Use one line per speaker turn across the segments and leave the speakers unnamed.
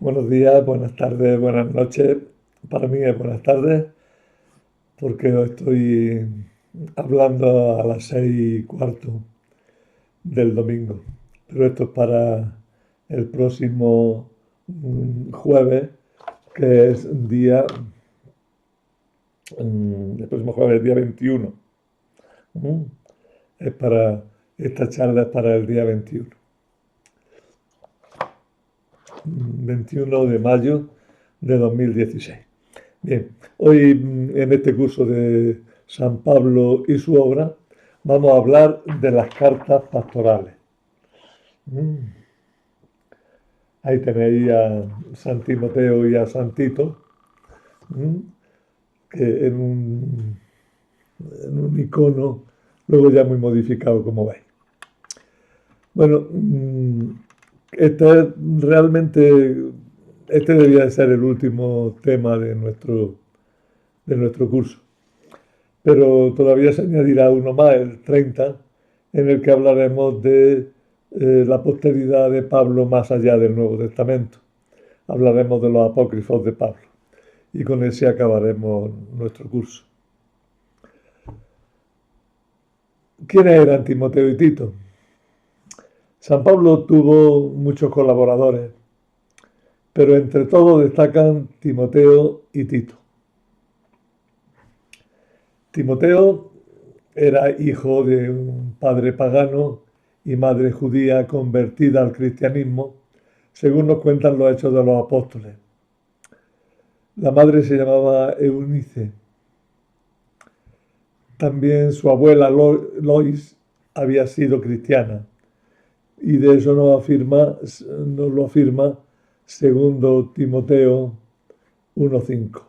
Buenos días, buenas tardes, buenas noches. Para mí es buenas tardes porque hoy estoy hablando a las 6:15 del domingo. Pero esto es para el próximo jueves, que es el próximo jueves, día 21. Mm, esta charla es para el día 21. 21 de mayo de 2016. Bien, hoy en este curso de San Pablo y su obra vamos a hablar de las cartas pastorales. Mm, Ahí tenéis a San Timoteo y a San Tito, mm, que en un icono, luego ya muy modificado, como veis. Bueno, este es realmente, este debía de ser el último tema de nuestro curso. Pero todavía se añadirá uno más, el 30, en el que hablaremos de la posteridad de Pablo más allá del Nuevo Testamento. Hablaremos de los apócrifos de Pablo y con ese acabaremos nuestro curso. ¿Quiénes eran Timoteo y Tito? San Pablo tuvo muchos colaboradores, pero entre todos destacan Timoteo y Tito. Timoteo era hijo de un padre pagano y madre judía convertida al cristianismo, según nos cuentan los Hechos de los Apóstoles. La madre se llamaba Eunice. También su abuela Lois había sido cristiana y de eso nos lo afirma segundo Timoteo 1:5.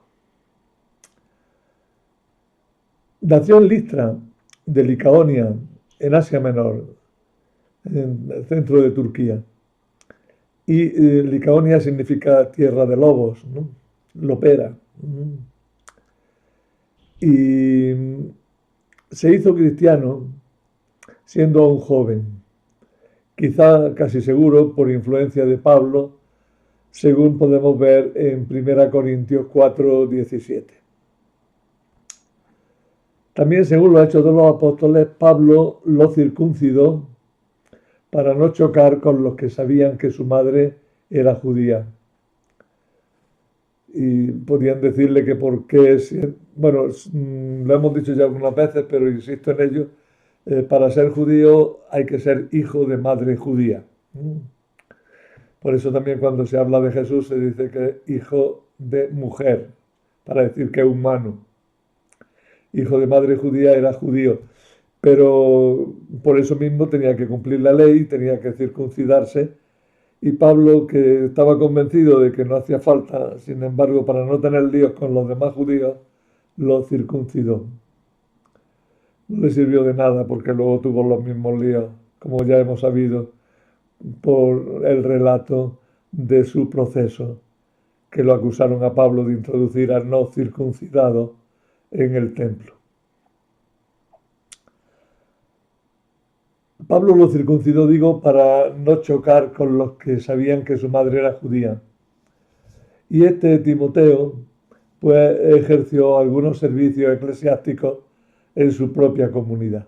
Nació en Listra, de Licaonia, en Asia Menor, en el centro de Turquía. Y Licaonia significa tierra de lobos, ¿no? Lopera. Y se hizo cristiano siendo aún joven, quizá casi seguro por influencia de Pablo, según podemos ver en 1 Corintios 4:17. También, según los Hechos de los Apóstoles, Pablo lo circuncidó para no chocar con los que sabían que su madre era judía. Y podían decirle que por qué, bueno, lo hemos dicho ya algunas veces, pero insisto en ello, para ser judío hay que ser hijo de madre judía. Por eso también cuando se habla de Jesús se dice que es hijo de mujer, para decir que es humano. Hijo de madre judía era judío, pero por eso mismo tenía que cumplir la ley, tenía que circuncidarse. Y Pablo, que estaba convencido de que no hacía falta, sin embargo, para no tener líos con los demás judíos, lo circuncidó. No le sirvió de nada porque luego tuvo los mismos líos, como ya hemos sabido por el relato de su proceso, que lo acusaron a Pablo de introducir al no circuncidado en el templo. Pablo lo circuncidó, digo, para no chocar con los que sabían que su madre era judía. Y este Timoteo, pues ejerció algunos servicios eclesiásticos en su propia comunidad.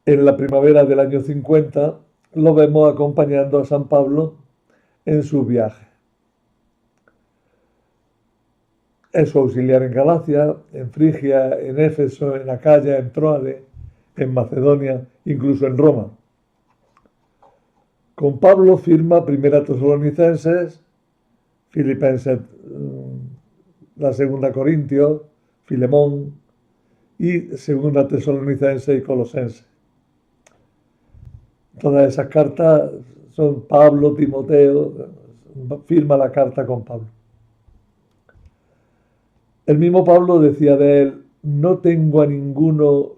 En la primavera del año 50 lo vemos acompañando a San Pablo en su viaje. Es su auxiliar en Galacia, en Frigia, en Éfeso, en Acaya, en Tróade, en Macedonia, incluso en Roma. Con Pablo firma Primera Tesalonicenses, Filipenses, la Segunda Corintios, Filemón y Segunda Tesalonicenses y Colosenses. Todas esas cartas son Pablo, Timoteo, firma la carta con Pablo. El mismo Pablo decía de él: no tengo a ninguno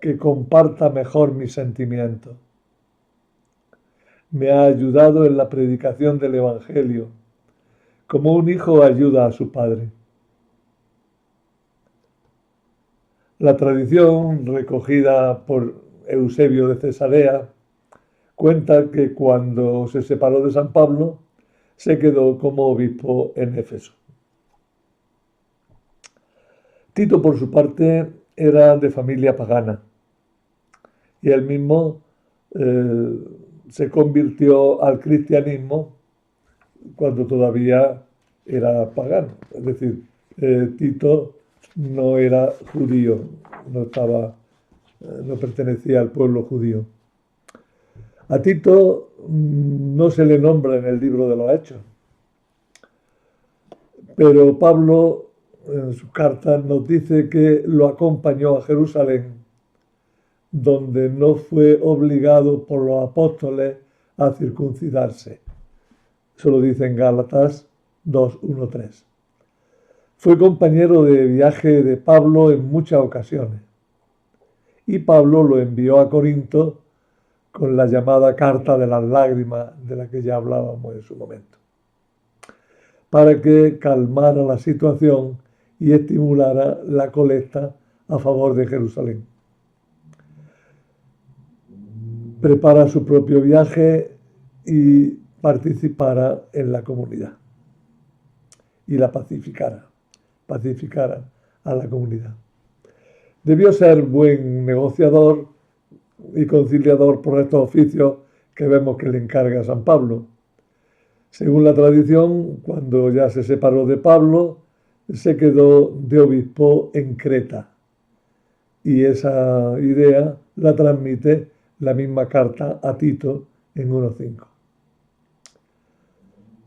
que comparta mejor mis sentimientos. Me ha ayudado en la predicación del Evangelio, como un hijo ayuda a su padre. La tradición recogida por Eusebio de Cesarea cuenta que cuando se separó de San Pablo, se quedó como obispo en Éfeso. Tito, por su parte, era de familia pagana y él mismo se convirtió al cristianismo cuando todavía era pagano. Es decir, Tito no era judío, no pertenecía al pueblo judío. A Tito no se le nombra en el libro de los Hechos, pero Pablo en sus cartas nos dice que lo acompañó a Jerusalén, donde no fue obligado por los apóstoles a circuncidarse. Eso lo dice en Gálatas 2:1-3. Fue compañero de viaje de Pablo en muchas ocasiones y Pablo lo envió a Corinto con la llamada carta de las lágrimas de la que ya hablábamos en su momento, para que calmara la situación y estimulara la colecta a favor de Jerusalén. Prepara su propio viaje y participara en la comunidad y la pacificara a la comunidad. Debió ser buen negociador y conciliador por estos oficios que vemos que le encarga San Pablo. Según la tradición, cuando ya se separó de Pablo, se quedó de obispo en Creta. Y esa idea la transmite la misma carta a Tito en 1:5.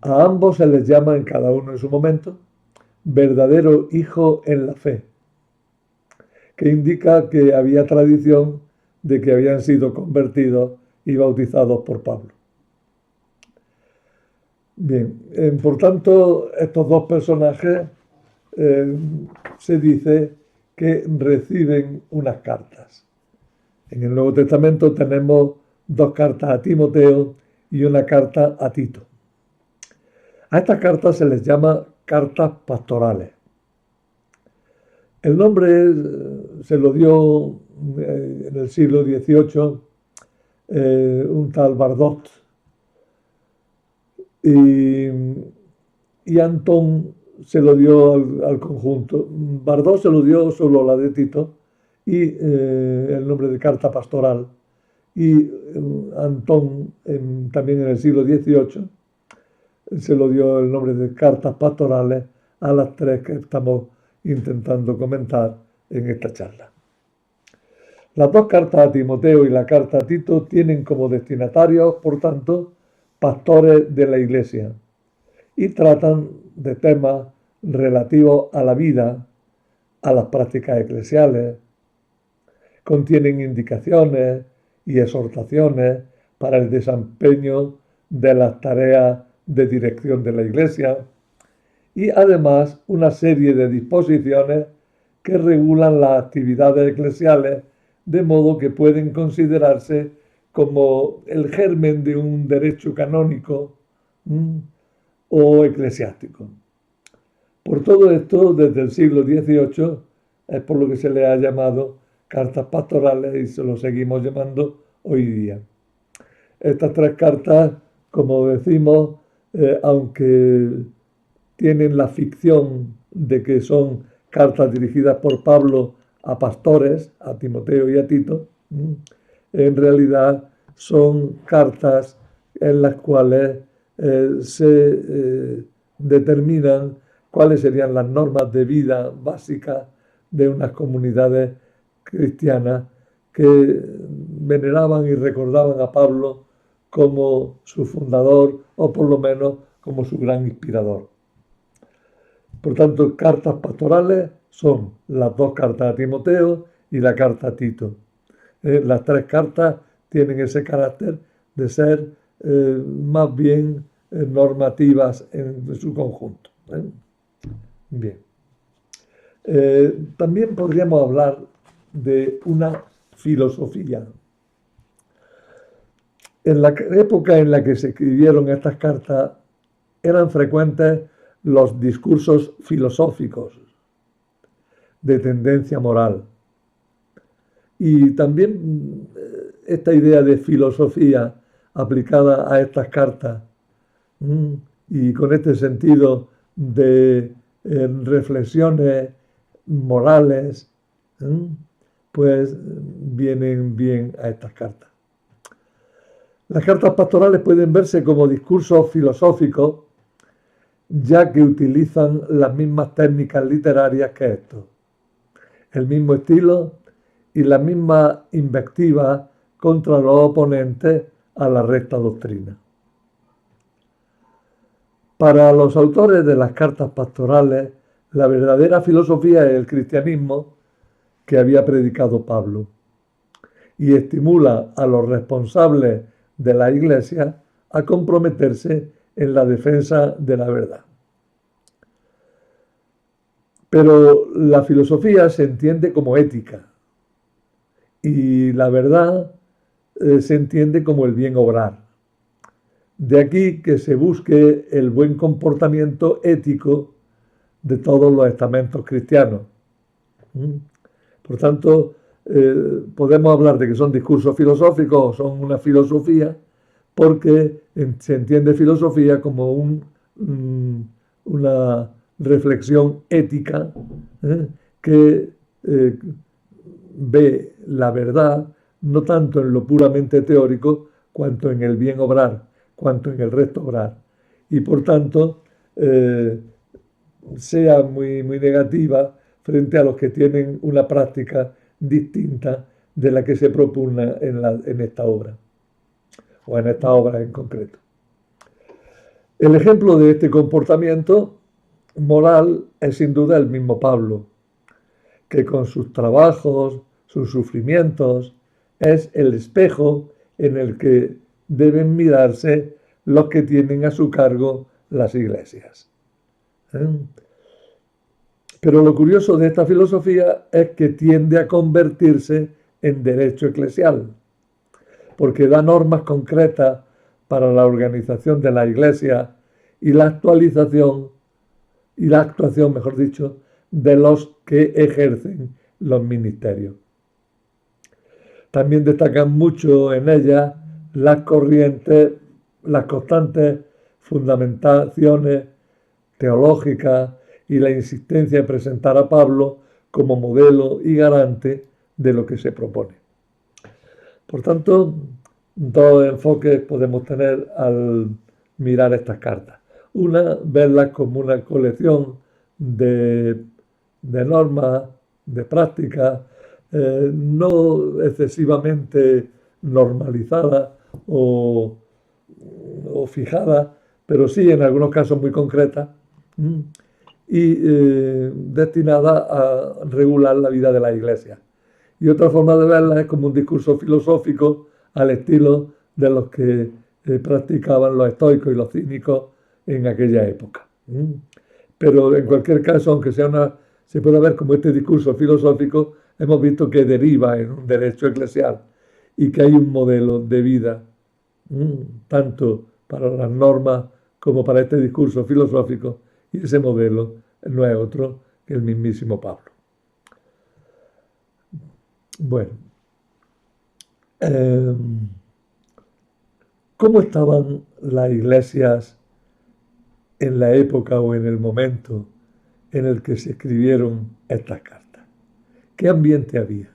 A ambos se les llama en cada uno en su momento verdadero hijo en la fe, que indica que había tradición de que habían sido convertidos y bautizados por Pablo. Bien, por tanto, estos dos personajes se dice que reciben unas cartas. En el Nuevo Testamento tenemos dos cartas a Timoteo y una carta a Tito. A estas cartas se les llama cartas pastorales. El nombre se lo dio en el siglo XVIII un tal Bardot y Antón se lo dio al conjunto. Bardot se lo dio solo a la de Tito y el nombre de carta pastoral. Y Antón, también en el siglo XVIII, se lo dio el nombre de cartas pastorales a las tres que estamos intentando comentar en esta charla. Las dos cartas a Timoteo y la carta a Tito tienen como destinatarios, por tanto, pastores de la Iglesia y tratan de temas relativos a la vida, a las prácticas eclesiales, contienen indicaciones y exhortaciones para el desempeño de las tareas de dirección de la Iglesia y además una serie de disposiciones que regulan las actividades eclesiales de modo que pueden considerarse como el germen de un derecho canónico o eclesiástico. Por todo esto, desde el siglo XVIII es por lo que se le ha llamado cartas pastorales y se lo seguimos llamando hoy día. Estas tres cartas, como decimos, aunque tienen la ficción de que son cartas dirigidas por Pablo a pastores, a Timoteo y a Tito, en realidad son cartas en las cuales se determinan cuáles serían las normas de vida básicas de unas comunidades cristianas que veneraban y recordaban a Pablo como su fundador o por lo menos como su gran inspirador. Por tanto, cartas pastorales son las dos cartas a Timoteo y la carta a Tito. Las tres cartas tienen ese carácter de ser más bien normativas en su conjunto. Bien. También podríamos hablar de una filosofía. En la época en la que se escribieron estas cartas eran frecuentes los discursos filosóficos de tendencia moral. Y también esta idea de filosofía aplicada a estas cartas, y con este sentido de reflexiones morales, pues vienen bien a estas cartas. Las cartas pastorales pueden verse como discursos filosóficos, ya que utilizan las mismas técnicas literarias que estos, el mismo estilo y la misma invectiva contra los oponentes a la recta doctrina. Para los autores de las cartas pastorales, la verdadera filosofía es el cristianismo que había predicado Pablo y estimula a los responsables de la Iglesia a comprometerse en la defensa de la verdad. Pero la filosofía se entiende como ética y la verdad se entiende como el bien obrar. De aquí que se busque el buen comportamiento ético de todos los estamentos cristianos. Por tanto, podemos hablar de que son discursos filosóficos o son una filosofía, porque se entiende filosofía como una reflexión ética que ve la verdad no tanto en lo puramente teórico, cuanto en el bien obrar, cuanto en el recto obrar. Y por tanto, sea muy negativa frente a los que tienen una práctica distinta de la que se propugna en esta obra, o en esta obra en concreto. El ejemplo de este comportamiento moral es sin duda el mismo Pablo, que con sus trabajos, sus sufrimientos, es el espejo en el que deben mirarse los que tienen a su cargo las iglesias. Pero lo curioso de esta filosofía es que tiende a convertirse en derecho eclesial, porque da normas concretas para la organización de la iglesia y la actuación, mejor dicho, de los que ejercen los ministerios. También destacan mucho en ella las constantes fundamentaciones teológicas y la insistencia en presentar a Pablo como modelo y garante de lo que se propone. Por tanto, dos enfoques podemos tener al mirar estas cartas. Una, verlas como una colección de normas, de prácticas, no excesivamente normalizadas o fijadas, pero sí en algunos casos muy concretas, y destinada a regular la vida de la Iglesia. Y otra forma de verla es como un discurso filosófico al estilo de los que practicaban los estoicos y los cínicos en aquella época. Pero en cualquier caso, aunque se pueda ver como este discurso filosófico, hemos visto que deriva en un derecho eclesial y que hay un modelo de vida, tanto para las normas como para este discurso filosófico, y ese modelo no es otro que el mismísimo Pablo. Bueno, ¿cómo estaban las iglesias en la época o en el momento en el que se escribieron estas cartas? ¿Qué ambiente había?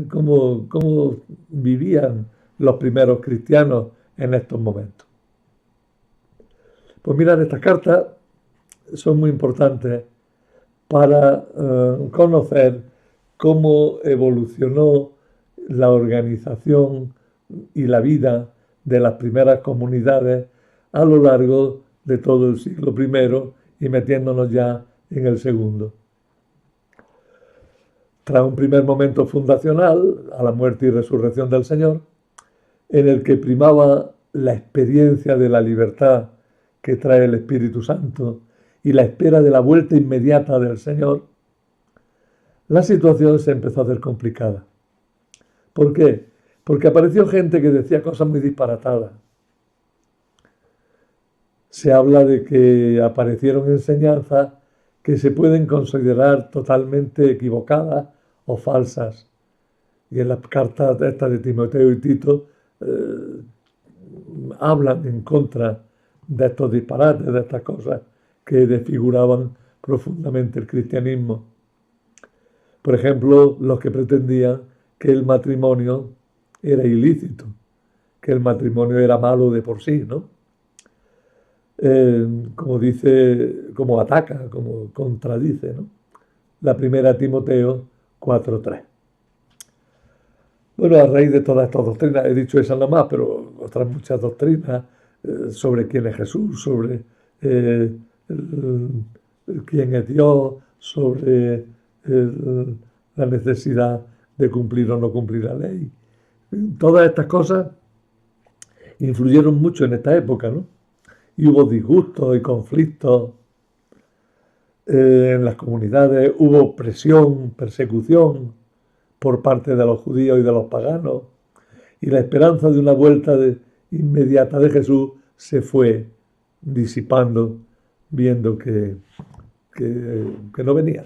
¿Cómo vivían los primeros cristianos en estos momentos? Pues mirar, estas cartas son muy importantes para conocer cómo evolucionó la organización y la vida de las primeras comunidades a lo largo de todo el siglo I y metiéndonos ya en el segundo. Tras un primer momento fundacional, a la muerte y resurrección del Señor, en el que primaba la experiencia de la libertad que trae el Espíritu Santo y la espera de la vuelta inmediata del Señor, la situación se empezó a hacer complicada. ¿Por qué? Porque apareció gente que decía cosas muy disparatadas. Se habla de que aparecieron enseñanzas que se pueden considerar totalmente equivocadas o falsas. Y en las cartas estas de Timoteo y Tito hablan en contra de estos disparates, de estas cosas que desfiguraban profundamente el cristianismo. Por ejemplo, los que pretendían que el matrimonio era ilícito, que el matrimonio era malo de por sí, ¿no? Como dice, como ataca, como contradice, ¿no? La primera Timoteo 4:3. Bueno, a raíz de todas estas doctrinas, he dicho esa nada más, pero otras muchas doctrinas sobre quién es Jesús, sobre eh, quién es Dios, sobre la necesidad de cumplir o no cumplir la ley. Todas estas cosas influyeron mucho en esta época, ¿no? Y hubo disgustos y conflictos en las comunidades, hubo presión, persecución por parte de los judíos y de los paganos, y la esperanza de una vuelta inmediata de Jesús se fue disipando, viendo que no venía.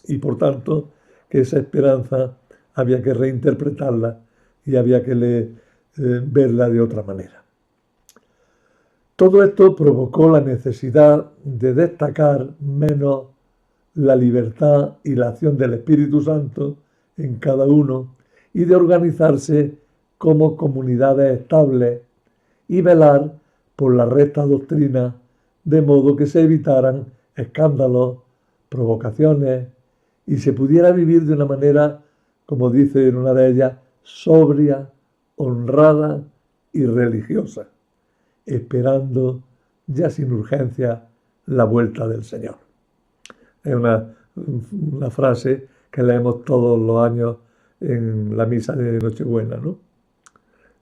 Y por tanto, que esa esperanza había que reinterpretarla y había que verla de otra manera. Todo esto provocó la necesidad de destacar menos la libertad y la acción del Espíritu Santo en cada uno y de organizarse como comunidades estables y velar por la recta doctrina, de modo que se evitaran escándalos, provocaciones y se pudiera vivir de una manera, como dice en una de ellas, sobria, honrada y religiosa, esperando ya sin urgencia la vuelta del Señor. Es una frase que leemos todos los años en la misa de Nochebuena, ¿no?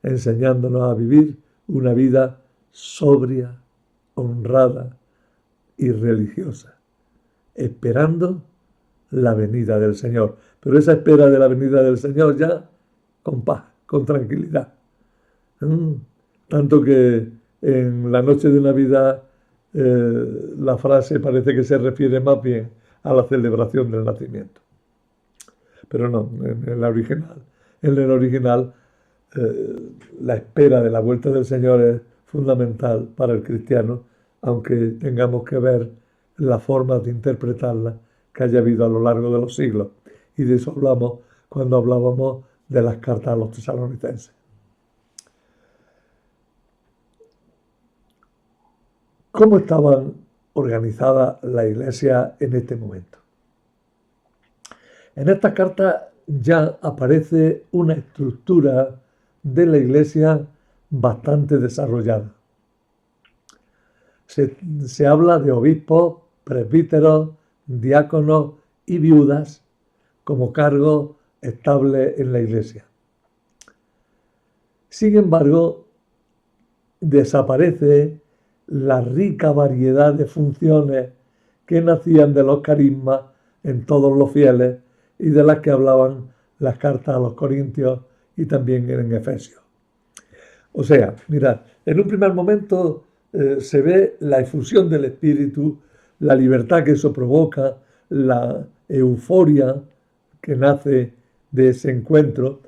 Enseñándonos a vivir una vida sobria, honrada y religiosa, esperando la venida del Señor. Pero esa espera de la venida del Señor ya con paz, con tranquilidad. Tanto que en la noche de Navidad la frase parece que se refiere más bien a la celebración del nacimiento. Pero no, en el original la espera de la vuelta del Señor es fundamental para el cristiano, aunque tengamos que ver la forma de interpretarla que haya habido a lo largo de los siglos. Y de eso hablamos cuando hablábamos de las cartas a los tesalonicenses. ¿Cómo estaban organizadas las iglesias en este momento? En estas cartas ya aparece una estructura de la iglesia bastante desarrollada. Se habla de obispos, presbíteros, diáconos y viudas como cargos estables en la iglesia. Sin embargo, desaparece la rica variedad de funciones que nacían de los carismas en todos los fieles y de las que hablaban las cartas a los Corintios y también en Efesios. O sea, mirad, en un primer momento se ve la efusión del Espíritu, la libertad que eso provoca, la euforia que nace de ese encuentro.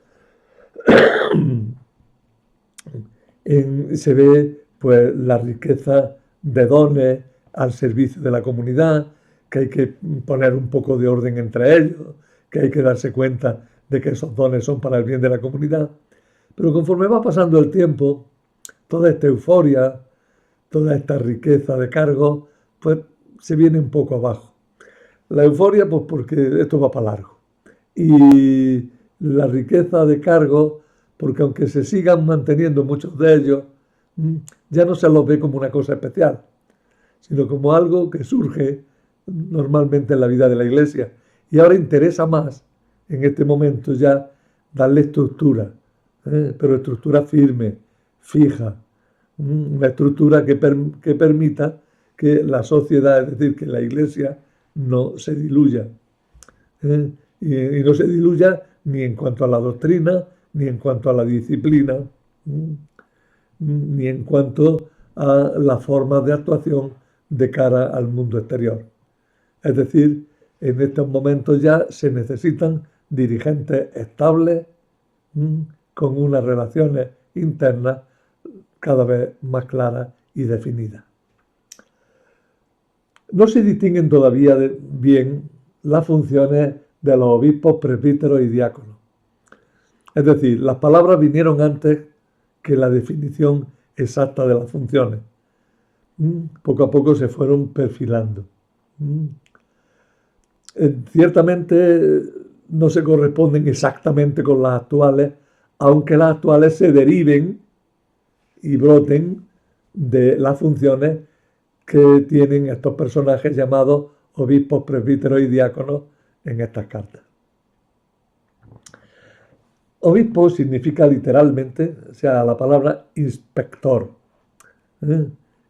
Se ve pues la riqueza de dones al servicio de la comunidad, que hay que poner un poco de orden entre ellos, que hay que darse cuenta de que esos dones son para el bien de la comunidad. Pero conforme va pasando el tiempo, toda esta euforia, toda esta riqueza de cargos, pues se viene un poco abajo. La euforia, pues porque esto va para largo. Y la riqueza de cargos, porque aunque se sigan manteniendo muchos de ellos, ya no se los ve como una cosa especial, sino como algo que surge normalmente en la vida de la iglesia. Y ahora interesa más, en este momento ya, darle estructura, pero estructura firme, fija, una estructura que permita que la sociedad, es decir, que la iglesia no se diluya. Y no se diluya ni en cuanto a la doctrina, ni en cuanto a la disciplina, ni en cuanto a la forma de actuación de cara al mundo exterior. Es decir, en estos momentos ya se necesitan dirigentes estables, con unas relaciones internas cada vez más claras y definidas. No se distinguen todavía bien las funciones de los obispos, presbíteros y diáconos. Es decir, las palabras vinieron antes que la definición exacta de las funciones. Poco a poco se fueron perfilando. Ciertamente no se corresponden exactamente con las actuales, aunque las actuales se deriven y broten de las funciones que tienen estos personajes llamados obispos, presbíteros y diáconos en estas cartas. Obispo significa literalmente, o sea, la palabra inspector,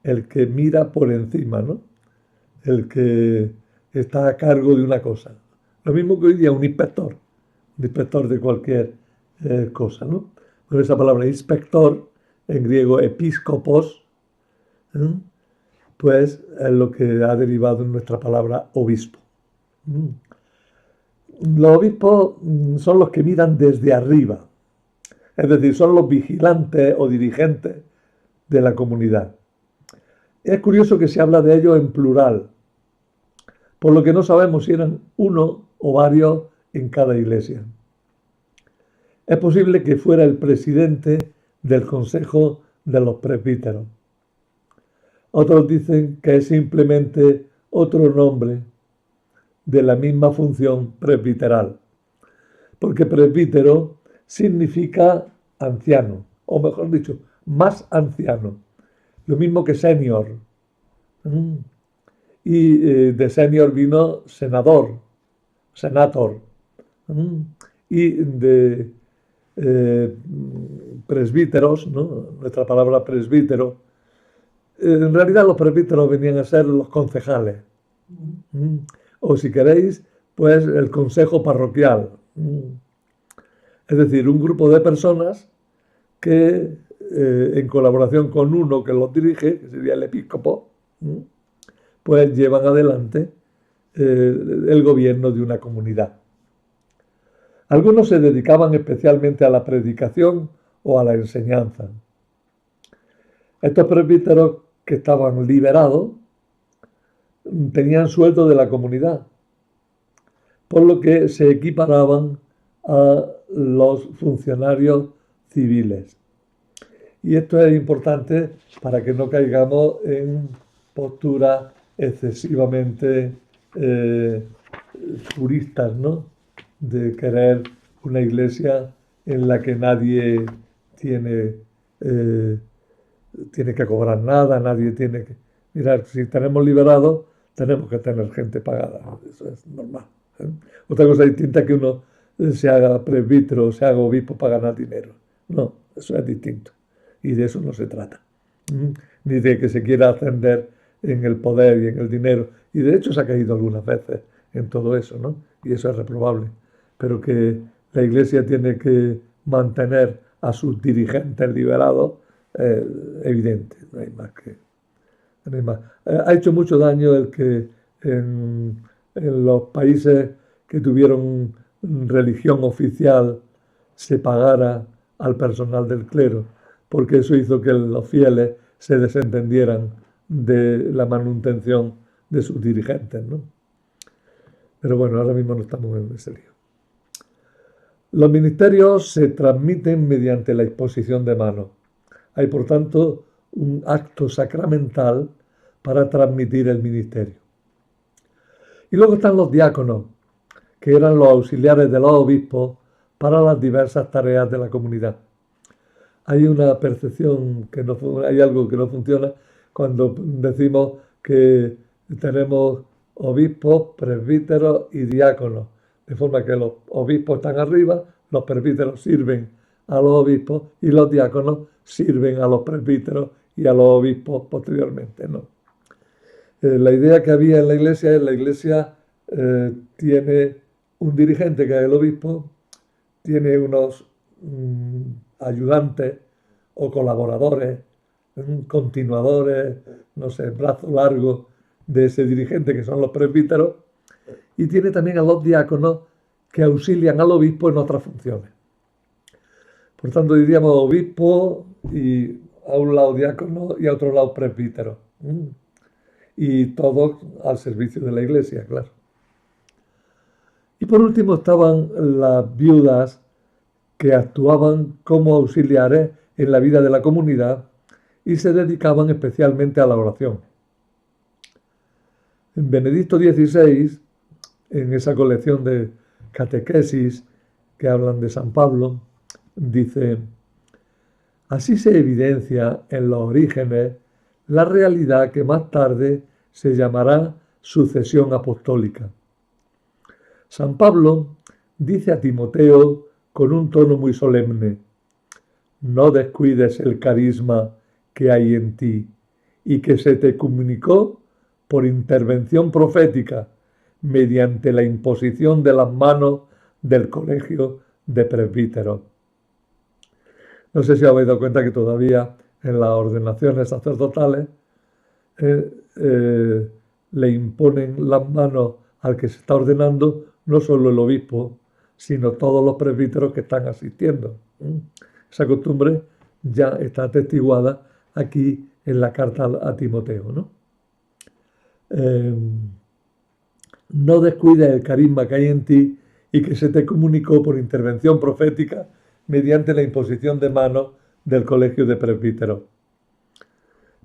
el que mira por encima, ¿no? El que está a cargo de una cosa. Lo mismo que hoy día un inspector de cualquier cosa, ¿no? Con esa palabra inspector, en griego episcopos, pues es lo que ha derivado en nuestra palabra obispo. Los obispos son los que miran desde arriba, es decir, son los vigilantes o dirigentes de la comunidad. Es curioso que se habla de ellos en plural, por lo que no sabemos si eran uno o varios en cada iglesia. Es posible que fuera el presidente del Consejo de los Presbíteros. Otros dicen que es simplemente otro nombre de la misma función presbiteral, porque presbítero significa anciano, o mejor dicho, más anciano, lo mismo que senior. Y de senior vino senador, senator, y de presbíteros, ¿no? Nuestra palabra presbítero, en realidad los presbíteros venían a ser los concejales, o si queréis, pues el consejo parroquial. Es decir, un grupo de personas que en colaboración con uno que los dirige, que sería el episcopo, pues llevan adelante el gobierno de una comunidad. Algunos se dedicaban especialmente a la predicación o a la enseñanza. Estos presbíteros que estaban liberados tenían sueldo de la comunidad, por lo que se equiparaban a los funcionarios civiles. Y esto es importante para que no caigamos en posturas excesivamente puristas, ¿no? De querer una iglesia en la que nadie tiene que cobrar nada, nadie tiene que... Mirar, si tenemos liberados, tenemos que tener gente pagada, eso es normal. Otra cosa distinta es que uno se haga presbítero o se haga obispo para ganar dinero. No, eso es distinto. Y de eso no se trata. Ni de que se quiera ascender en el poder y en el dinero. Y de hecho se ha caído algunas veces en todo eso, ¿no? Y eso es reprobable. Pero que la Iglesia tiene que mantener a sus dirigentes liberados, evidente. No hay más que... No hay más. Ha hecho mucho daño el que en los países que tuvieron religión oficial se pagara al personal del clero, porque eso hizo que los fieles se desentendieran de la manutención de sus dirigentes, ¿no? Pero bueno, ahora mismo no estamos en ese lío. Los ministerios se transmiten mediante la imposición de manos. Hay, por tanto, un acto sacramental para transmitir el ministerio. Y luego están los diáconos, que eran los auxiliares de los obispos para las diversas tareas de la comunidad. Hay una percepción que no, hay algo que no funciona cuando decimos que tenemos obispos, presbíteros y diáconos, de forma que los obispos están arriba, los presbíteros sirven a los obispos y los diáconos sirven a los presbíteros y a los obispos posteriormente, ¿no? La idea que había en la Iglesia tiene un dirigente que es el obispo, tiene unos ayudantes o colaboradores, continuadores, no sé, brazo largo de ese dirigente que son los presbíteros, y tiene también a los diáconos que auxilian al obispo en otras funciones. Por tanto, diríamos obispo y a un lado diácono y a otro lado presbítero. Y todos al servicio de la iglesia, claro. Y por último estaban las viudas que actuaban como auxiliares en la vida de la comunidad y se dedicaban especialmente a la oración. En Benedicto XVI, en esa colección de catequesis que hablan de San Pablo, dice: así se evidencia en los orígenes la realidad que más tarde se llamará sucesión apostólica. San Pablo dice a Timoteo con un tono muy solemne: no descuides el carisma que hay en ti y que se te comunicó por intervención profética mediante la imposición de las manos del colegio de presbíteros. No sé si os habéis dado cuenta que todavía en las ordenaciones sacerdotales le imponen las manos al que se está ordenando no solo el obispo, sino todos los presbíteros que están asistiendo. Esa costumbre ya está atestiguada aquí en la carta a Timoteo, ¿no? No descuides el carisma que hay en ti y que se te comunicó por intervención profética mediante la imposición de manos del colegio de presbíteros.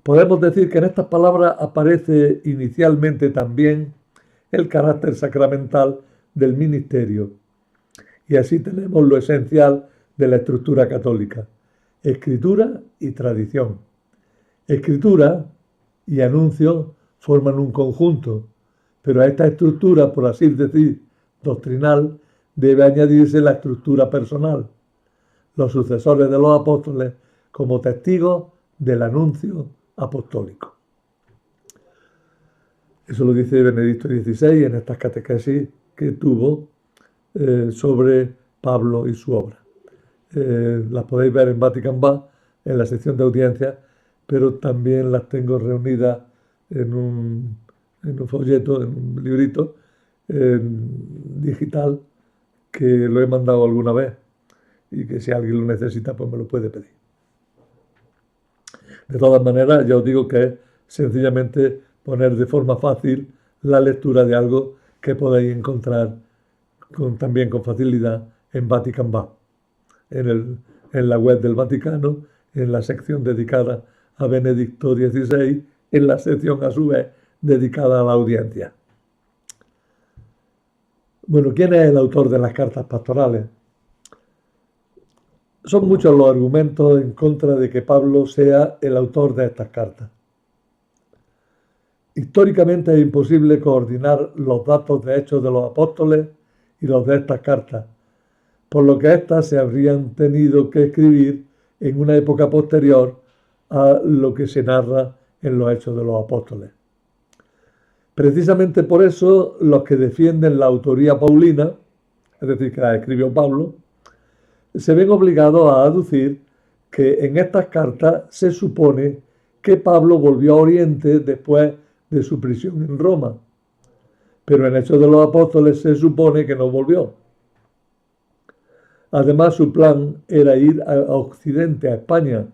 Podemos decir que en estas palabras aparece inicialmente también el carácter sacramental del ministerio. Y así tenemos lo esencial de la estructura católica: escritura y tradición. Escritura y anuncio forman un conjunto, pero a esta estructura, por así decir, doctrinal, debe añadirse la estructura personal, los sucesores de los apóstoles como testigos del anuncio apostólico. Eso lo dice Benedicto XVI en estas catequesis que tuvo sobre Pablo y su obra. Las podéis ver en Vatican Va, en la sección de audiencias, pero también las tengo reunidas en un folleto, en un librito digital, que lo he mandado alguna vez y que si alguien lo necesita, pues me lo puede pedir. De todas maneras, ya os digo que es sencillamente poner de forma fácil la lectura de algo que podéis encontrar también con facilidad en Vatican Va, en la web del Vaticano, en la sección dedicada a Benedicto XVI, en la sección a su vez dedicada a la audiencia. Bueno, ¿quién es el autor de las cartas pastorales? Son muchos los argumentos en contra de que Pablo sea el autor de estas cartas. Históricamente es imposible coordinar los datos de Hechos de los Apóstoles y los de estas cartas, por lo que éstas se habrían tenido que escribir en una época posterior a lo que se narra en los Hechos de los Apóstoles. Precisamente por eso los que defienden la autoría paulina, es decir, que la escribió Pablo, se ven obligados a aducir que en estas cartas se supone que Pablo volvió a Oriente después de su prisión en Roma, pero en Hechos de los Apóstoles se supone que no volvió. Además, su plan era ir a Occidente, a España,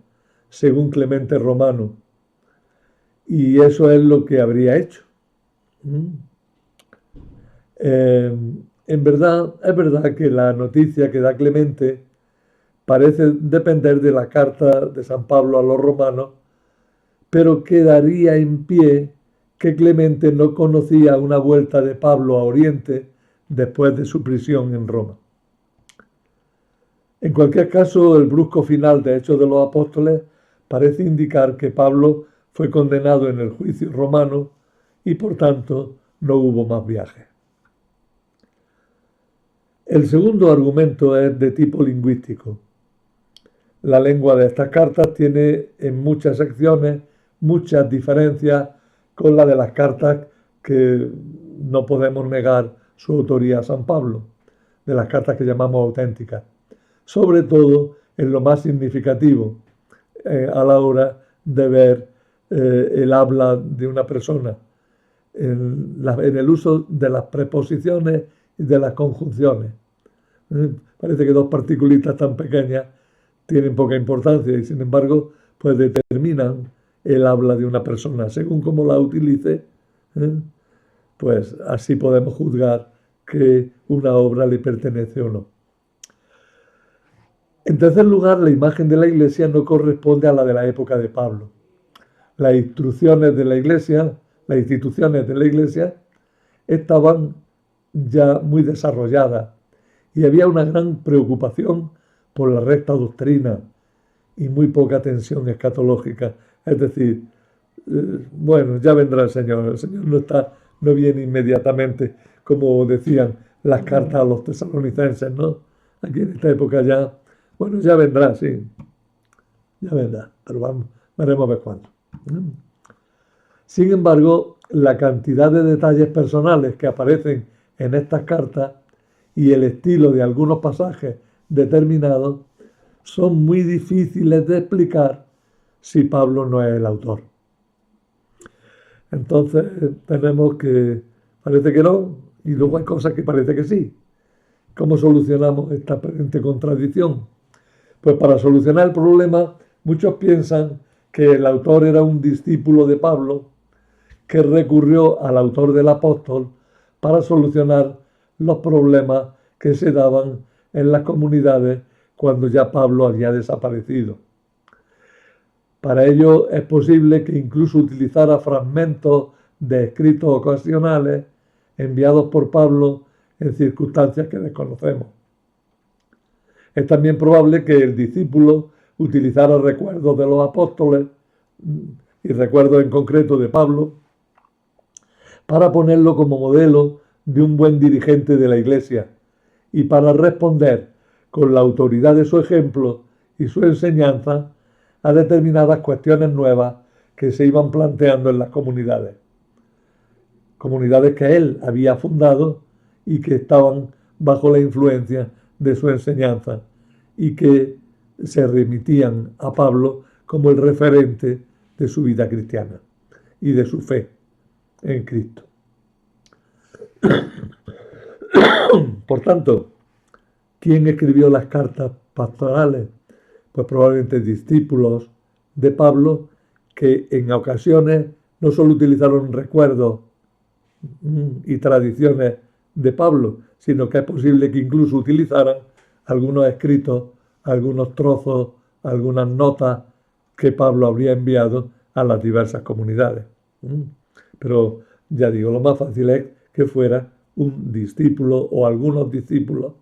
según Clemente Romano, y eso es lo que habría hecho. Es verdad que la noticia que da Clemente parece depender de la carta de San Pablo a los romanos, pero quedaría en pie que Clemente no conocía una vuelta de Pablo a Oriente después de su prisión en Roma. En cualquier caso, el brusco final de Hechos de los Apóstoles parece indicar que Pablo fue condenado en el juicio romano y por tanto no hubo más viajes. El segundo argumento es de tipo lingüístico. La lengua de estas cartas tiene en muchas secciones muchas diferencias con la de las cartas que no podemos negar su autoría a San Pablo, de las cartas que llamamos auténticas, sobre todo en lo más significativo a la hora de ver el habla de una persona, en el uso de las preposiciones y de las conjunciones. Parece que dos particulitas tan pequeñas tienen poca importancia y sin embargo pues determinan el habla de una persona. Según cómo la utilice, pues así podemos juzgar que una obra le pertenece o no. En tercer lugar, la imagen de la Iglesia no corresponde a la de la época de Pablo. Las instrucciones de la Iglesia, las instituciones de la Iglesia, estaban ya muy desarrolladas y había una gran preocupación por la recta doctrina y muy poca tensión escatológica. Es decir, bueno, ya vendrá el Señor no viene inmediatamente, como decían las cartas a los tesalonicenses, ¿no? Aquí en esta época ya, bueno, ya vendrá, sí, ya vendrá, pero veremos a ver cuándo. Sin embargo, la cantidad de detalles personales que aparecen en estas cartas y el estilo de algunos pasajes determinados son muy difíciles de explicar si Pablo no es el autor. Entonces tenemos que, parece que no, y luego hay cosas que parece que sí. ¿Cómo solucionamos esta aparente contradicción? Pues para solucionar el problema, muchos piensan que el autor era un discípulo de Pablo que recurrió al autor del apóstol para solucionar los problemas que se daban en las comunidades cuando ya Pablo había desaparecido. Para ello es posible que incluso utilizara fragmentos de escritos ocasionales enviados por Pablo en circunstancias que desconocemos. Es también probable que el discípulo utilizara recuerdos de los apóstoles y recuerdos en concreto de Pablo para ponerlo como modelo de un buen dirigente de la Iglesia y para responder con la autoridad de su ejemplo y su enseñanza a determinadas cuestiones nuevas que se iban planteando en las comunidades. Comunidades que él había fundado y que estaban bajo la influencia de su enseñanza y que se remitían a Pablo como el referente de su vida cristiana y de su fe en Cristo. Por tanto, ¿quién escribió las cartas pastorales? Pues probablemente discípulos de Pablo que en ocasiones no solo utilizaron recuerdos y tradiciones de Pablo, sino que es posible que incluso utilizaran algunos escritos, algunos trozos, algunas notas que Pablo habría enviado a las diversas comunidades. Pero ya digo, lo más fácil es que fuera un discípulo o algunos discípulos,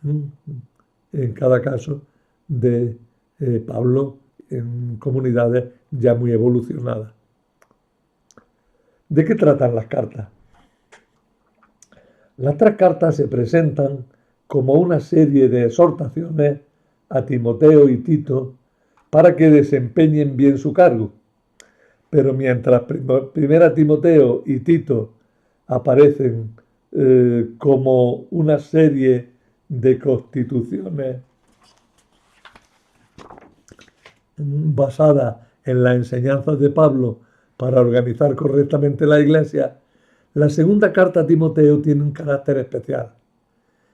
en cada caso, de Pablo en comunidades ya muy evolucionadas. ¿De qué tratan las cartas? Las tres cartas se presentan como una serie de exhortaciones a Timoteo y Tito para que desempeñen bien su cargo. Pero mientras primera Timoteo y Tito aparecen como una serie de constituciones basadas en las enseñanzas de Pablo para organizar correctamente la Iglesia, la segunda carta a Timoteo tiene un carácter especial.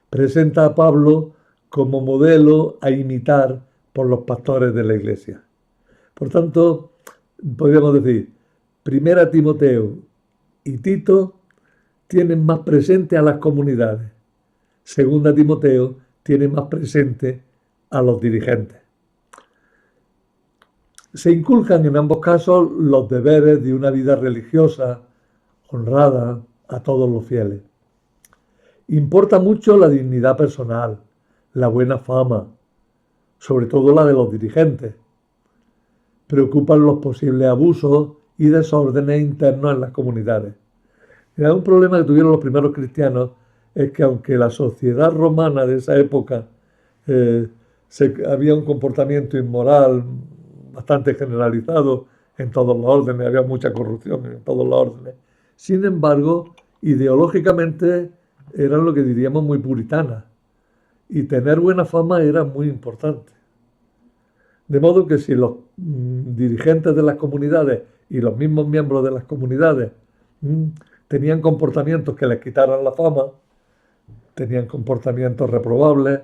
Presenta a Pablo como modelo a imitar por los pastores de la Iglesia. Por tanto, podríamos decir, primera Timoteo y Tito tienen más presente a las comunidades. Segunda Timoteo tiene más presente a los dirigentes. Se inculcan en ambos casos los deberes de una vida religiosa, honrada a todos los fieles. Importa mucho la dignidad personal, la buena fama, sobre todo la de los dirigentes. Preocupan los posibles abusos y desórdenes internos en las comunidades. Un problema que tuvieron los primeros cristianos es que aunque la sociedad romana de esa época había un comportamiento inmoral bastante generalizado en todos los órdenes, había mucha corrupción en todos los órdenes. Sin embargo, ideológicamente eran lo que diríamos muy puritanas y tener buena fama era muy importante. De modo que si los dirigentes de las comunidades y los mismos miembros de las comunidades tenían comportamientos que les quitaran la fama, tenían comportamientos reprobables,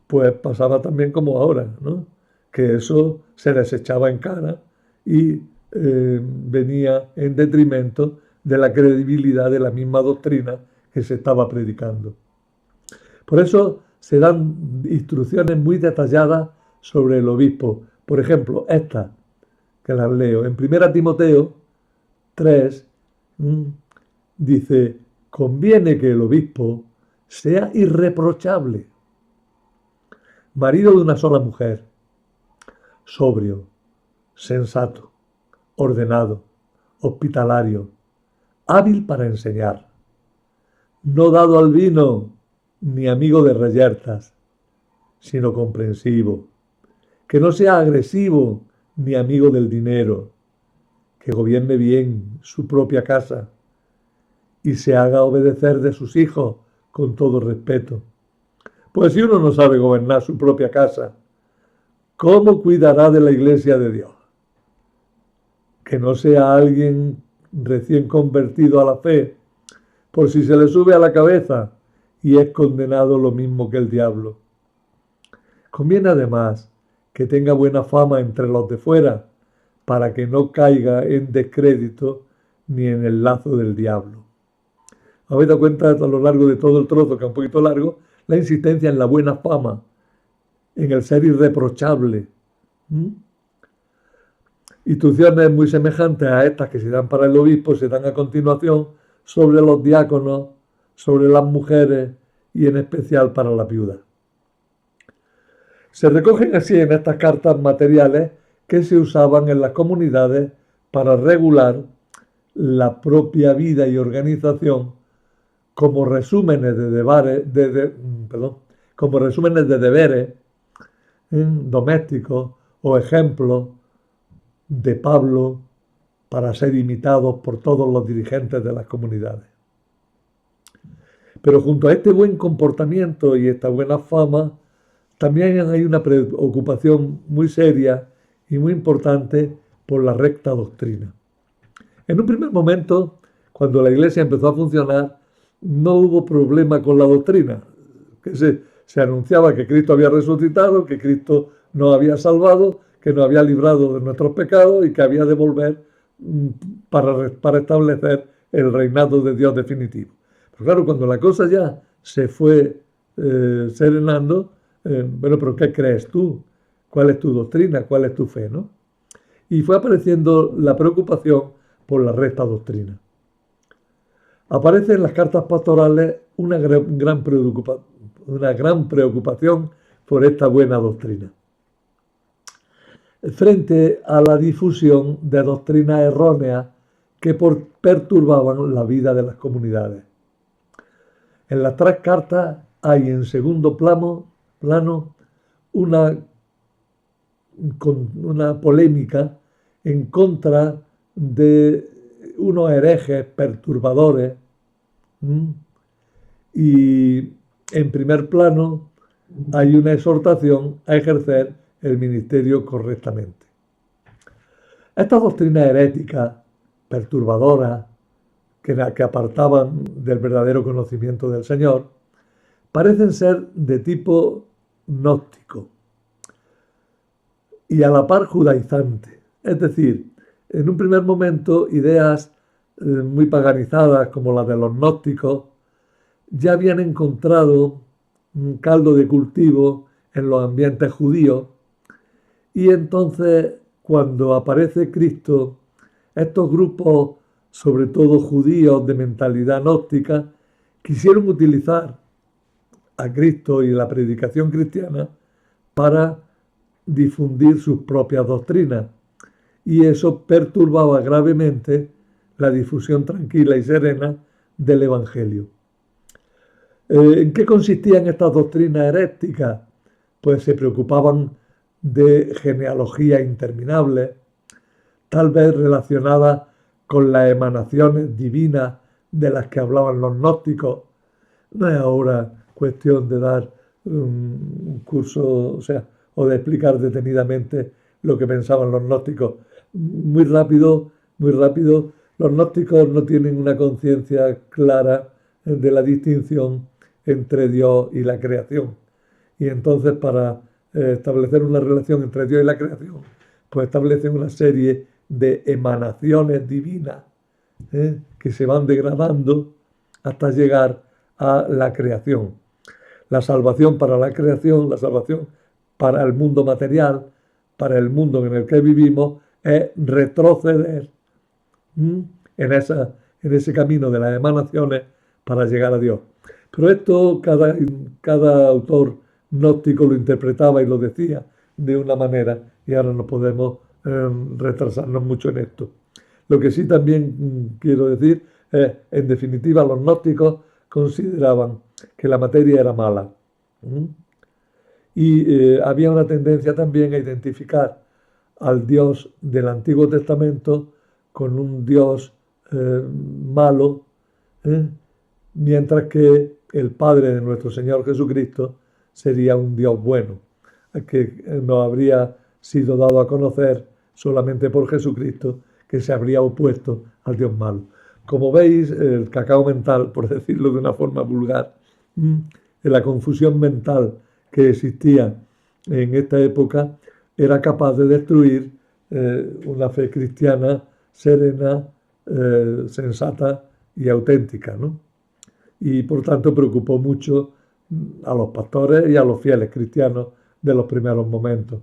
pues pasaba también como ahora, ¿no? que eso se les echaba en cara y venía en detrimento de la credibilidad de la misma doctrina que se estaba predicando. Por eso se dan instrucciones muy detalladas sobre el obispo. Por ejemplo, estas, que las leo. En 1 Timoteo 3 dice, conviene que el obispo sea irreprochable, marido de una sola mujer, sobrio, sensato, ordenado, hospitalario, hábil para enseñar, no dado al vino ni amigo de reyertas, sino comprensivo, que no sea agresivo ni amigo del dinero, que gobierne bien su propia casa y se haga obedecer de sus hijos con todo respeto. Pues si uno no sabe gobernar su propia casa, ¿cómo cuidará de la iglesia de Dios? Que no sea alguien recién convertido a la fe, por si se le sube a la cabeza y es condenado lo mismo que el diablo. Conviene además que tenga buena fama entre los de fuera, para que no caiga en descrédito ni en el lazo del diablo. Habéis dado cuenta a lo largo de todo el trozo, que es un poquito largo, la insistencia en la buena fama, en el ser irreprochable. Instrucciones muy semejantes a estas que se dan para el obispo se dan a continuación sobre los diáconos, sobre las mujeres y en especial para la viuda. Se recogen así en estas cartas materiales que se usaban en las comunidades para regular la propia vida y organización como resúmenes de deberes domésticos o ejemplos de Pablo para ser imitados por todos los dirigentes de las comunidades. Pero junto a este buen comportamiento y esta buena fama, también hay una preocupación muy seria y muy importante por la recta doctrina. En un primer momento, cuando la iglesia empezó a funcionar, no hubo problema con la doctrina, que se anunciaba que Cristo había resucitado, que Cristo nos había salvado, que nos había librado de nuestros pecados y que había de volver para establecer el reinado de Dios definitivo. Pero claro, cuando la cosa ya se fue serenando, bueno, pero ¿qué crees tú? ¿Cuál es tu doctrina? ¿Cuál es tu fe? ¿No? Y fue apareciendo la preocupación por la recta doctrina. Aparece en las cartas pastorales una gran preocupación por esta buena doctrina. Frente a la difusión de doctrinas erróneas que perturbaban la vida de las comunidades. En las 3 cartas hay en segundo plano una polémica en contra de unos herejes perturbadores y en primer plano hay una exhortación a ejercer el ministerio correctamente. Estas doctrinas heréticas, perturbadoras, que apartaban del verdadero conocimiento del Señor, parecen ser de tipo gnóstico y a la par judaizante. Es decir, en un primer momento, ideas muy paganizadas como las de los gnósticos ya habían encontrado un caldo de cultivo en los ambientes judíos y entonces cuando aparece Cristo, estos grupos, sobre todo judíos de mentalidad gnóstica, quisieron utilizar a Cristo y la predicación cristiana para difundir sus propias doctrinas. Y eso perturbaba gravemente la difusión tranquila y serena del Evangelio. ¿En qué consistían estas doctrinas heréticas? Pues se preocupaban de genealogías interminables, tal vez relacionadas con las emanaciones divinas de las que hablaban los gnósticos. No es ahora cuestión de dar un curso, o de explicar detenidamente lo que pensaban los gnósticos. Muy rápido, los gnósticos no tienen una conciencia clara de la distinción entre Dios y la creación. Y entonces para establecer una relación entre Dios y la creación, pues establecen una serie de emanaciones divinas que se van degradando hasta llegar a la creación. La salvación para la creación, la salvación para el mundo material, para el mundo en el que vivimos, es retroceder en ese camino de las emanaciones para llegar a Dios. Pero esto cada autor gnóstico lo interpretaba y lo decía de una manera, y ahora no podemos retrasarnos mucho en esto. Lo que sí también quiero decir es, en definitiva, los gnósticos consideraban que la materia era mala. Y había una tendencia también a identificar al Dios del Antiguo Testamento con un Dios malo, mientras que el Padre de nuestro Señor Jesucristo sería un Dios bueno, que nos habría sido dado a conocer solamente por Jesucristo, que se habría opuesto al Dios malo. Como veis, el cacao mental, por decirlo de una forma vulgar, la confusión mental que existía en esta época era capaz de destruir una fe cristiana serena, sensata y auténtica, ¿no? Y por tanto preocupó mucho a los pastores y a los fieles cristianos de los primeros momentos.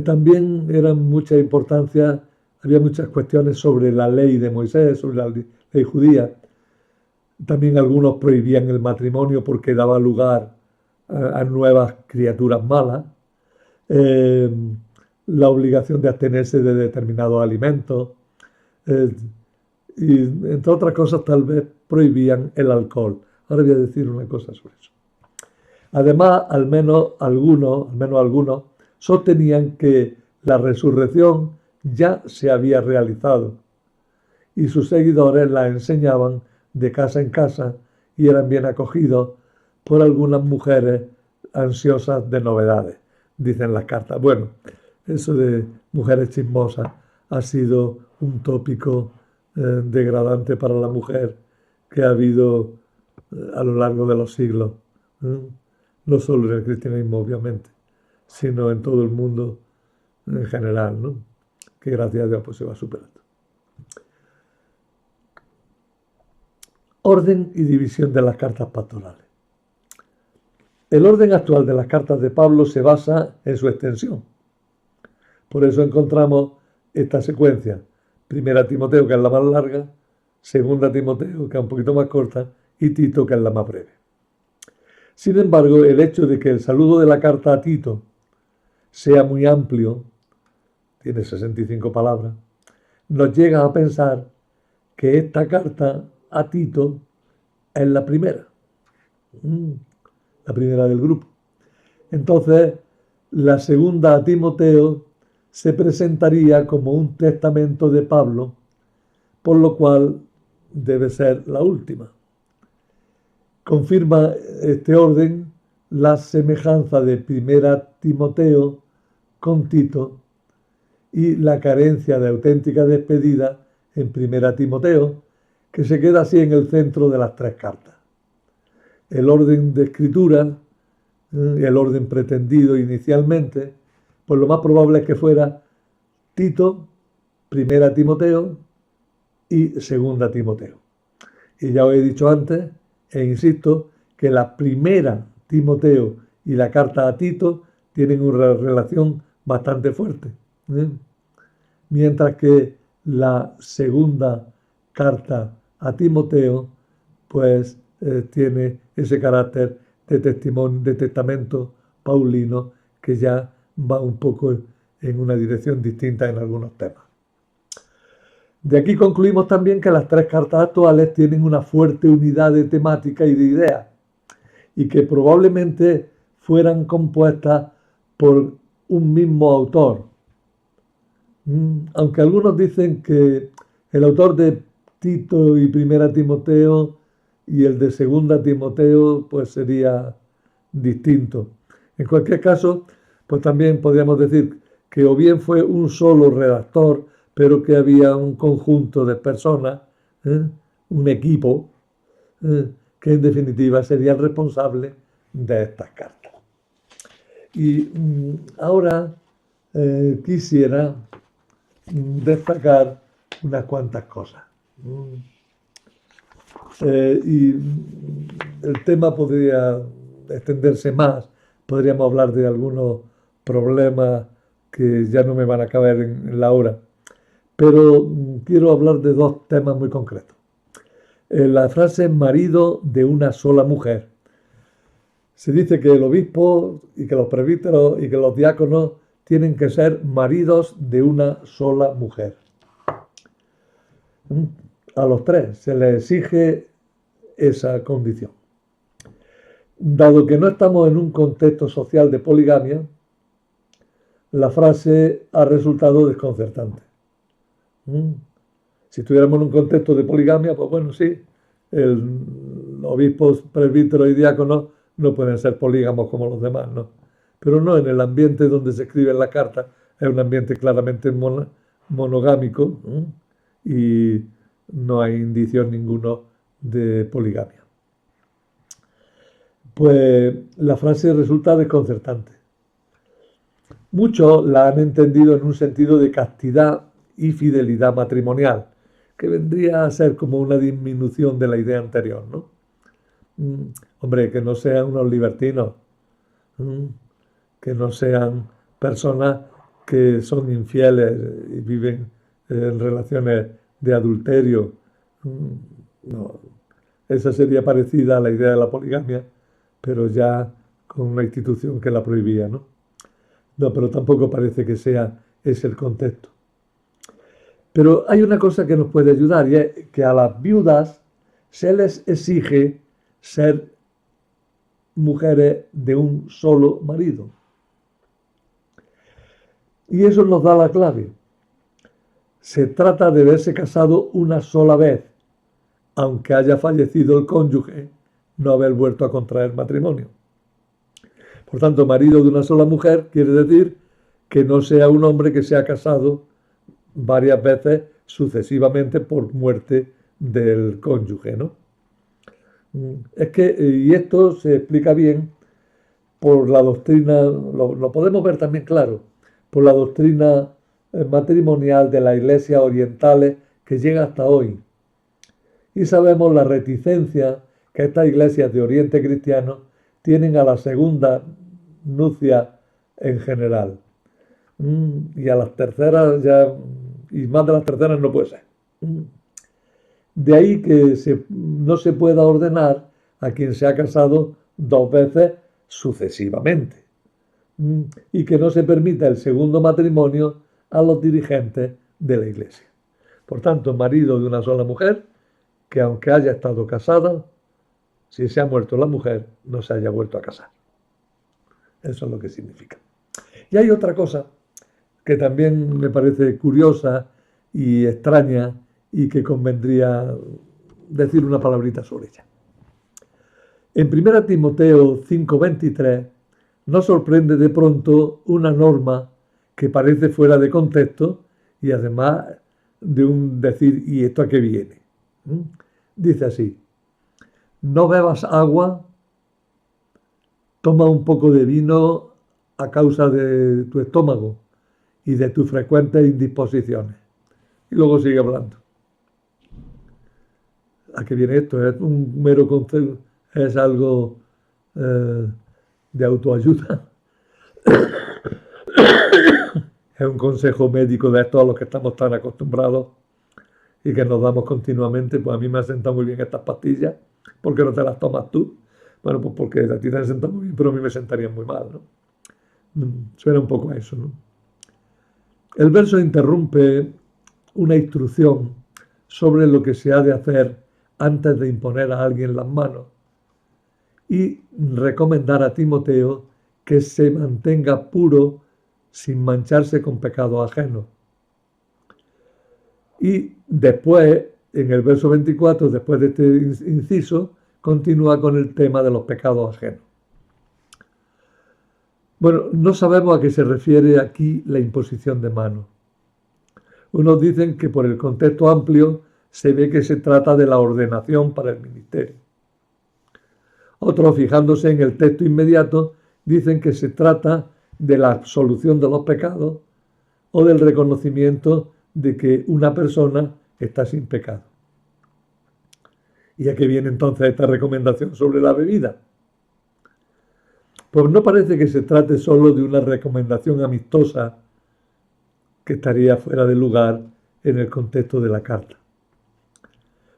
También eran mucha importancia, había muchas cuestiones sobre la ley de Moisés, sobre la ley judía. También algunos prohibían el matrimonio porque daba lugar a nuevas criaturas malas. La obligación de abstenerse de determinados alimentos. Y entre otras cosas tal vez prohibían el alcohol. Ahora voy a decir una cosa sobre eso. Además, al menos algunos sostenían que la resurrección ya se había realizado y sus seguidores la enseñaban de casa en casa y eran bien acogidos por algunas mujeres ansiosas de novedades, dicen las cartas. Bueno, eso de mujeres chismosas ha sido un tópico degradante para la mujer que ha habido a lo largo de los siglos, no solo en el cristianismo obviamente, sino en todo el mundo en general, ¿no? Que gracias a Dios pues se va superando. Orden y división de las cartas pastorales. El orden actual de las cartas de Pablo se basa en su extensión. Por eso encontramos esta secuencia. Primera Timoteo, que es la más larga, Segunda Timoteo, que es un poquito más corta, y Tito, que es la más breve. Sin embargo, el hecho de que el saludo de la carta a Tito sea muy amplio, tiene 65 palabras, nos llega a pensar que esta carta a Tito es la primera del grupo. Entonces, la segunda a Timoteo se presentaría como un testamento de Pablo, por lo cual debe ser la última. Confirma este orden la semejanza de Primera Timoteo con Tito y la carencia de auténtica despedida en Primera Timoteo, que se queda así en el centro de las tres cartas. El orden de escritura, el orden pretendido inicialmente, pues lo más probable es que fuera Tito, Primera Timoteo y Segunda Timoteo. Y ya os he dicho antes, e insisto, que la Primera Timoteo y la carta a Tito tienen una relación bastante fuerte, mientras que la segunda carta a Timoteo pues tiene ese carácter de testimonio, de testamento paulino, que ya va un poco en una dirección distinta en algunos temas. De aquí concluimos también que las tres cartas actuales tienen una fuerte unidad de temática y de ideas, y que probablemente fueran compuestas por un mismo autor. Aunque algunos dicen que el autor de Tito y Primera Timoteo y el de Segunda Timoteo pues sería distinto. En cualquier caso, pues también podríamos decir que o bien fue un solo redactor, pero que había un conjunto de personas, un equipo, que en definitiva sería el responsable de estas cartas. Y ahora quisiera destacar unas cuantas cosas. Y el tema podría extenderse más, podríamos hablar de algunos problemas que ya no me van a caber en la hora, pero quiero hablar de dos temas muy concretos. La frase marido de una sola mujer. Se dice que el obispo y que los presbíteros y que los diáconos tienen que ser maridos de una sola mujer. A los tres se les exige esa condición. Dado que no estamos en un contexto social de poligamia, la frase ha resultado desconcertante. Si estuviéramos en un contexto de poligamia, pues bueno, sí, los obispos, presbíteros y diáconos no pueden ser polígamos como los demás, ¿no? Pero no en el ambiente donde se escribe la carta, es un ambiente claramente monogámico, ¿no? Y no hay indicios ninguno de poligamia. Pues la frase resulta desconcertante. Muchos la han entendido en un sentido de castidad y fidelidad matrimonial, que vendría a ser como una disminución de la idea anterior, ¿no? Hombre, que no sean unos libertinos, que no sean personas que son infieles y viven en relaciones de adulterio. No, esa sería parecida a la idea de la poligamia, pero ya con una institución que la prohibía, ¿no? No, pero tampoco parece que sea ese el contexto. Pero hay una cosa que nos puede ayudar y es que a las viudas se les exige ser mujeres de un solo marido. Y eso nos da la clave. Se trata de haberse casado una sola vez, aunque haya fallecido el cónyuge, no haber vuelto a contraer matrimonio. Por tanto, marido de una sola mujer quiere decir que no sea un hombre que se ha casado varias veces sucesivamente por muerte del cónyuge, ¿no? Es que, y esto se explica bien por la doctrina, lo podemos ver también claro, por la doctrina matrimonial de las iglesias orientales que llega hasta hoy. Y sabemos la reticencia que estas iglesias de Oriente cristiano tienen a la segunda nupcia en general. Y a las terceras ya, y más de las terceras no puede ser. De ahí que no se pueda ordenar a quien se ha casado dos veces sucesivamente. Y que no se permita el segundo matrimonio a los dirigentes de la iglesia. Por tanto, marido de una sola mujer, que aunque haya estado casada, si se ha muerto la mujer, no se haya vuelto a casar. Eso es lo que significa. Y hay otra cosa que también me parece curiosa y extraña y que convendría decir una palabrita sobre ella. En 1 Timoteo 5:23 nos sorprende de pronto una norma que parece fuera de contexto y además de un decir, ¿y esto a qué viene? Dice así: no bebas agua, toma un poco de vino a causa de tu estómago y de tus frecuentes indisposiciones. Y luego sigue hablando. ¿A qué viene esto? ¿Es un mero concepto? ¿Es algo de autoayuda? ¿Es un consejo médico de estos a los que estamos tan acostumbrados y que nos damos continuamente? Pues a mí me han sentado muy bien estas pastillas. ¿Por qué no te las tomas tú? Bueno, pues porque a ti te han sentado muy bien, pero a mí me sentarían muy mal, ¿no? Suena un poco a eso, ¿no? El verso interrumpe una instrucción sobre lo que se ha de hacer antes de imponer a alguien las manos y recomendar a Timoteo que se mantenga puro sin mancharse con pecados ajenos. Y después, en el verso 24, después de este inciso, continúa con el tema de los pecados ajenos. Bueno, no sabemos a qué se refiere aquí la imposición de manos. Unos dicen que por el contexto amplio se ve que se trata de la ordenación para el ministerio. Otros, fijándose en el texto inmediato, dicen que se trata de la absolución de los pecados o del reconocimiento de que una persona está sin pecado. ¿Y a qué viene entonces esta recomendación sobre la bebida? Pues no parece que se trate solo de una recomendación amistosa que estaría fuera de lugar en el contexto de la carta.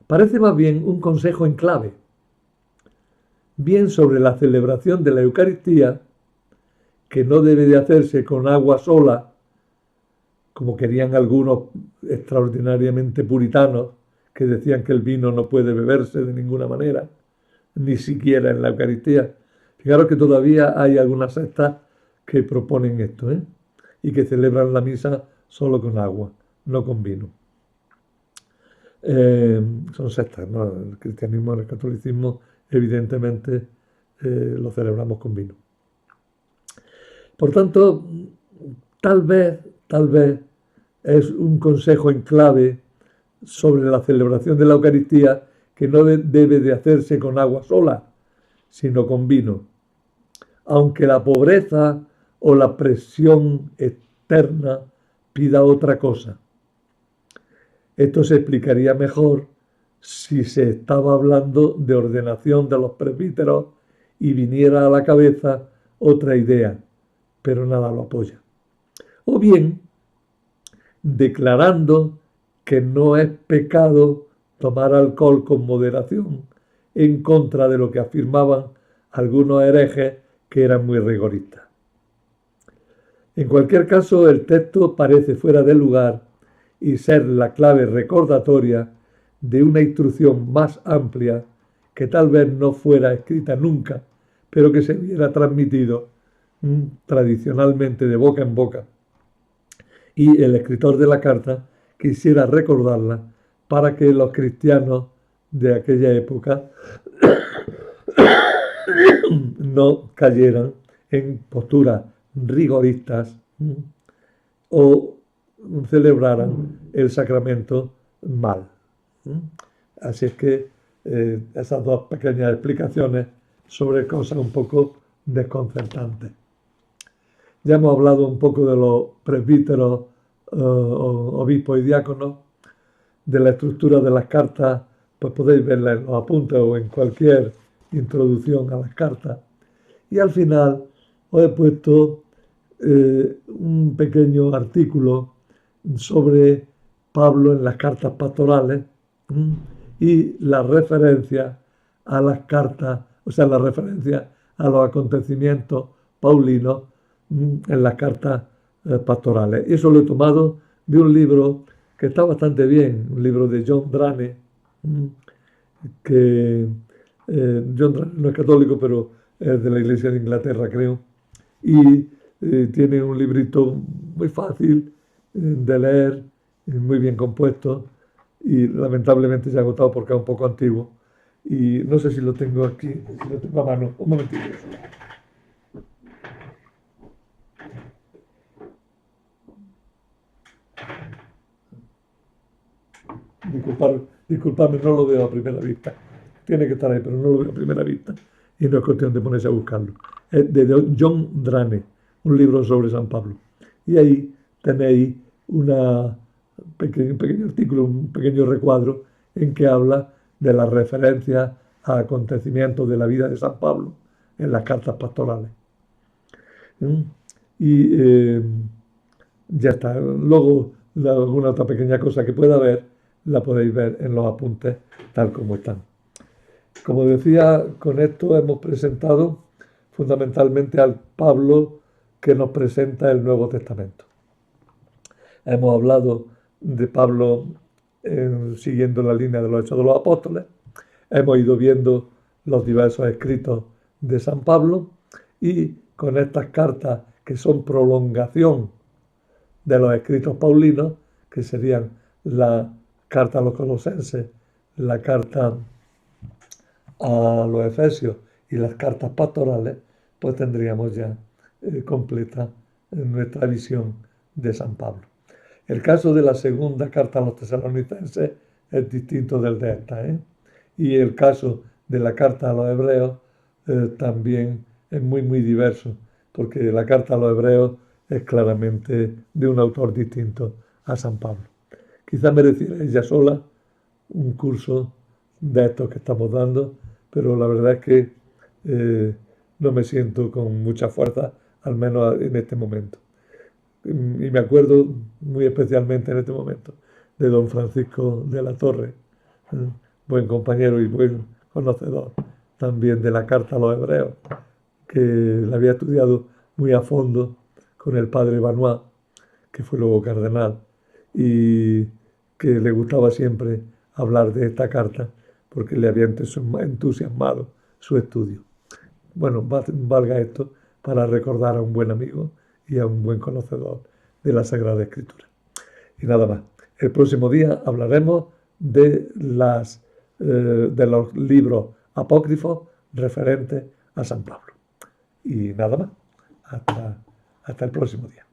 Parece más bien un consejo en clave, bien sobre la celebración de la Eucaristía, que no debe de hacerse con agua sola, como querían algunos extraordinariamente puritanos, que decían que el vino no puede beberse de ninguna manera, ni siquiera en la Eucaristía. Fijaros que todavía hay algunas sectas que proponen esto, y que celebran la misa solo con agua, no con vino. Son sectas, ¿no? El cristianismo y el catolicismo evidentemente lo celebramos con vino. Por tanto, tal vez es un consejo en clave sobre la celebración de la Eucaristía que no debe de hacerse con agua sola, sino con vino. Aunque la pobreza o la presión externa pida otra cosa. Esto se explicaría mejor si se estaba hablando de ordenación de los presbíteros y viniera a la cabeza otra idea, pero nada lo apoya. O bien, declarando que no es pecado tomar alcohol con moderación, en contra de lo que afirmaban algunos herejes que eran muy rigoristas. En cualquier caso, el texto parece fuera de lugar y ser la clave recordatoria de una instrucción más amplia que tal vez no fuera escrita nunca, pero que se hubiera transmitido tradicionalmente de boca en boca. Y el escritor de la carta quisiera recordarla para que los cristianos de aquella época no cayeran en posturas rigoristas o celebraran el sacramento mal. Así es que esas dos pequeñas explicaciones sobre cosas un poco desconcertantes. Ya hemos hablado un poco de los presbíteros, obispos y diáconos, de la estructura de las cartas, pues podéis verla en los apuntes o en cualquier introducción a las cartas. Y al final os he puesto un pequeño artículo sobre Pablo en las cartas pastorales y la referencia a las cartas, o sea, la referencia a los acontecimientos paulinos en las cartas pastorales. Eso lo he tomado de un libro que está bastante bien, un libro de John Drane, que John Drane no es católico, pero es de la Iglesia de Inglaterra, creo, y tiene un librito muy fácil de leer, muy bien compuesto, y lamentablemente se ha agotado porque es un poco antiguo, y no sé si lo tengo aquí, si lo tengo a mano, un momentito. Disculpadme, no lo veo a primera vista. Tiene que estar ahí, pero no lo veo a primera vista. Y no es cuestión de ponerse a buscarlo. Es de John Drane, un libro sobre San Pablo. Y ahí tenéis un pequeño artículo, un pequeño recuadro en que habla de las referencias a acontecimientos de la vida de San Pablo en las cartas pastorales. Y ya está. Luego, alguna otra pequeña cosa que pueda haber, la podéis ver en los apuntes tal como están. Como decía, con esto hemos presentado fundamentalmente al Pablo que nos presenta el Nuevo Testamento. Hemos hablado de Pablo siguiendo la línea de los Hechos de los Apóstoles. Hemos ido viendo los diversos escritos de San Pablo y con estas cartas que son prolongación de los escritos paulinos, que serían la carta a los Colosenses, la carta a los Efesios y las cartas pastorales, pues tendríamos ya completa nuestra visión de San Pablo. El caso de la segunda carta a los Tesalonicenses es distinto del de esta, y el caso de la carta a los Hebreos también es muy, muy diverso, porque la carta a los hebreos es claramente de un autor distinto a San Pablo. Quizá mereciera ella sola un curso de estos que estamos dando, pero la verdad es que no me siento con mucha fuerza, al menos en este momento. Y me acuerdo muy especialmente en este momento de don Francisco de la Torre, ¿eh? Buen compañero y buen conocedor también de la carta a los hebreos, que la había estudiado muy a fondo con el padre Banois, que fue luego cardenal, y que le gustaba siempre hablar de esta carta porque le había entusiasmado su estudio. Bueno, valga esto para recordar a un buen amigo y a un buen conocedor de la Sagrada Escritura. Y nada más. El próximo día hablaremos de los libros apócrifos referentes a San Pablo. Y nada más. Hasta el próximo día.